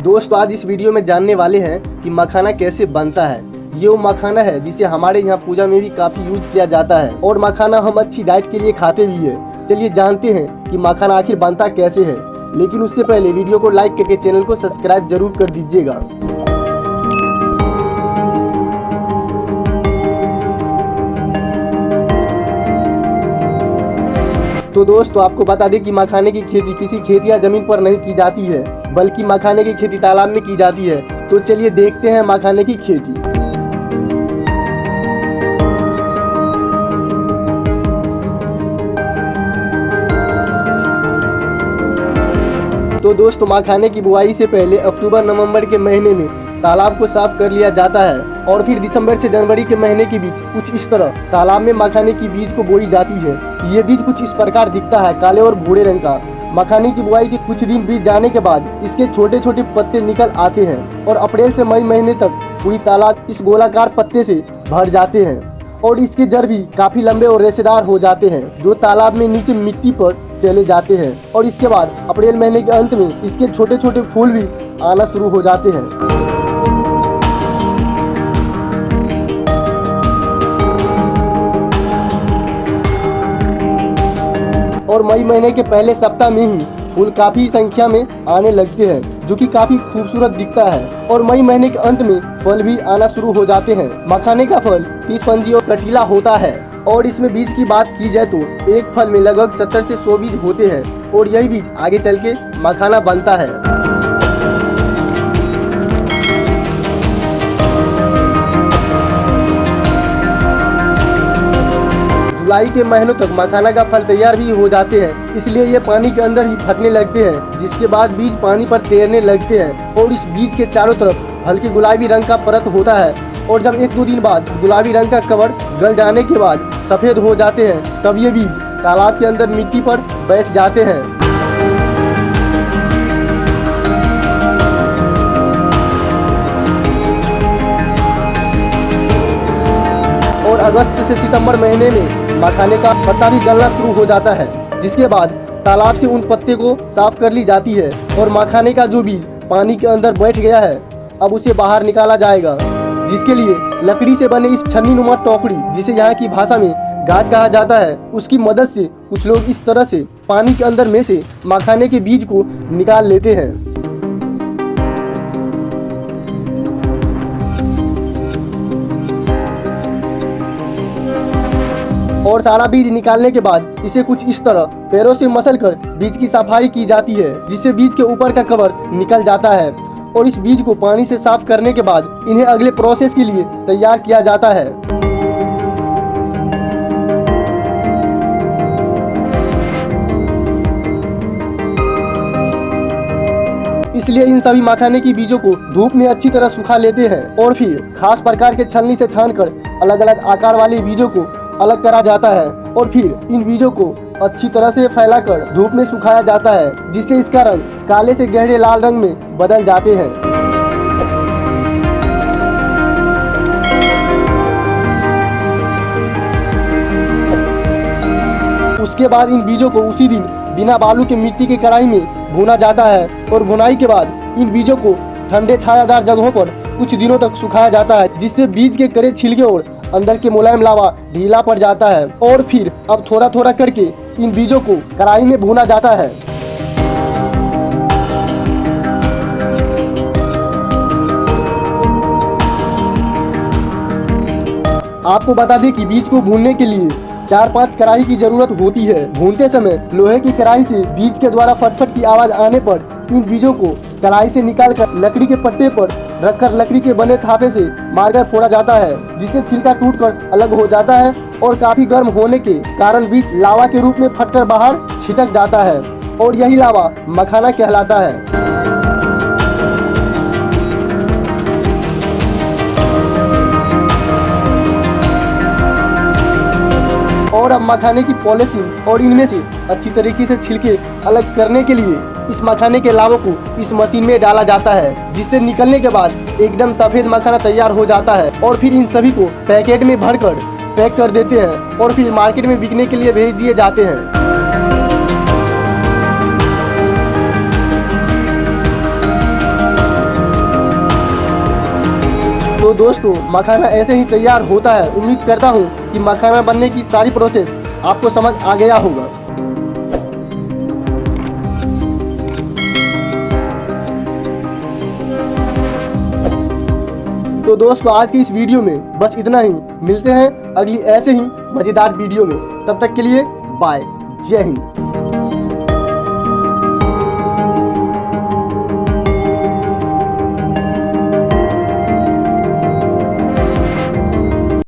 दोस्तों आज इस वीडियो में जानने वाले हैं कि मखाना कैसे बनता है। ये वो मखाना है जिसे हमारे यहाँ पूजा में भी काफ़ी यूज किया जाता है और मखाना हम अच्छी डाइट के लिए खाते भी है। चलिए जानते हैं कि मखाना आखिर बनता कैसे है, लेकिन उससे पहले वीडियो को लाइक करके चैनल को सब्सक्राइब जरूर कर दीजिएगा। तो दोस्तों आपको बता दें कि मखाने की खेती किसी खेत या जमीन पर नहीं की जाती है, बल्कि मखाने की खेती तालाब में की जाती है। तो चलिए देखते हैं मखाने की खेती। तो दोस्तों मखाने की बुआई से पहले अक्टूबर नवंबर के महीने में तालाब को साफ कर लिया जाता है और फिर दिसंबर से जनवरी के महीने के बीच कुछ इस तरह तालाब में मखाने की बीज को बोई जाती है। ये बीज कुछ इस प्रकार दिखता है, काले और भूरे रंग का। मखाने की बुआई के कुछ दिन बीत जाने के बाद इसके छोटे छोटे पत्ते निकल आते हैं और अप्रैल से मई महीने तक पूरी तालाब इस गोलाकार पत्ते से भर जाते हैं और इसके जड़ भी काफी लंबे और रेशेदार हो जाते हैं, जो तालाब में नीचे मिट्टी पर चले जाते हैं। और इसके बाद अप्रैल महीने के अंत में इसके छोटे छोटे फूल भी आना शुरू हो जाते हैं। और मई महीने के पहले सप्ताह में ही फूल काफी संख्या में आने लगते हैं, जो कि काफी खूबसूरत दिखता है। और मई महीने के अंत में फल भी आना शुरू हो जाते हैं। मखाने का फल 30 और कटीला होता है और इसमें बीज की बात की जाए तो एक फल में लगभग 70 से 100 बीज होते हैं और यही बीज आगे चल के मखाना बनता है। जुलाई के महीनों तक मखाना का फल तैयार भी हो जाते हैं, इसलिए ये पानी के अंदर ही फटने लगते हैं, जिसके बाद बीज पानी पर तैरने लगते हैं और इस बीज के चारों तरफ हल्के गुलाबी रंग का परत होता है। और जब 1-2 दिन बाद गुलाबी रंग का कवर गल जाने के बाद सफेद हो जाते हैं, तब ये बीज तालाब के अंदर मिट्टी पर बैठ जाते हैं। और अगस्त से सितंबर महीने में मखाने का पत्ता भी गलना शुरू हो जाता है, जिसके बाद तालाब से उन पत्ते को साफ कर ली जाती है और मखाने का जो बीज पानी के अंदर बैठ गया है अब उसे बाहर निकाला जाएगा, जिसके लिए लकड़ी से बने इस छन्नी नुमा टोकरी, जिसे यहाँ की भाषा में गाज कहा जाता है, उसकी मदद से कुछ लोग इस तरह से पानी के अंदर में से मखाने के बीज को निकाल लेते हैं। और सारा बीज निकालने के बाद इसे कुछ इस तरह पैरों से मसलकर बीज की सफाई की जाती है, जिससे बीज के ऊपर का कवर निकल जाता है। और इस बीज को पानी से साफ करने के बाद इन्हें अगले प्रोसेस के लिए तैयार किया जाता है। इसलिए इन सभी मखाने की बीजों को धूप में अच्छी तरह सुखा लेते हैं और फिर खास प्रकार के छलनी से छानकर अलग अलग आकार वाले बीजों को अलग करा जाता है और फिर इन बीजों को अच्छी तरह से फैलाकर धूप में सुखाया जाता है, जिससे इसका रंग काले से गहरे लाल रंग में बदल जाते हैं। उसके बाद इन बीजों को उसी दिन बिना बालू के मिट्टी की कढ़ाई में भुना जाता है और भुनाई के बाद इन बीजों को ठंडे छायादार जगहों पर कुछ दिनों तक सुखाया जाता है, जिससे बीज के कड़े छिलके और अंदर के मुलायम लावा ढीला पड़ जाता है। और फिर अब थोड़ा थोड़ा करके इन बीजों को कढ़ाई में भुना जाता है। आपको बता दें कि बीज को भूनने के लिए 4-5 कढ़ाई की जरूरत होती है। भूनते समय लोहे की कढ़ाई से बीज के द्वारा फटफट की आवाज आने पर इन बीजों को कढ़ाई से निकालकर लकड़ी के पट्टे पर रखकर लकड़ी के बने थापे से मारकर फोड़ा जाता है, जिससे छिलका टूटकर अलग हो जाता है और काफी गर्म होने के कारण बीज लावा के रूप में फटकर बाहर छिटक जाता है और यही लावा मखाना कहलाता है। और अब मखाने की पॉलिशिंग और इनमें से अच्छी तरीके से छिलके अलग करने के लिए इस मखाने के लावों को इस मशीन में डाला जाता है, जिससे निकलने के बाद एकदम सफेद मखाना तैयार हो जाता है। और फिर इन सभी को पैकेट में भरकर पैक कर देते हैं और फिर मार्केट में बिकने के लिए भेज दिए जाते हैं। तो दोस्तों मखाना ऐसे ही तैयार होता है। उम्मीद करता हूँ कि मखाना बनने की सारी प्रोसेस आपको समझ आ गया होगा। तो दोस्तों आज की इस वीडियो में बस इतना ही। मिलते हैं अगली ऐसे ही मजेदार वीडियो में। तब तक के लिए बाय। जय हिंद।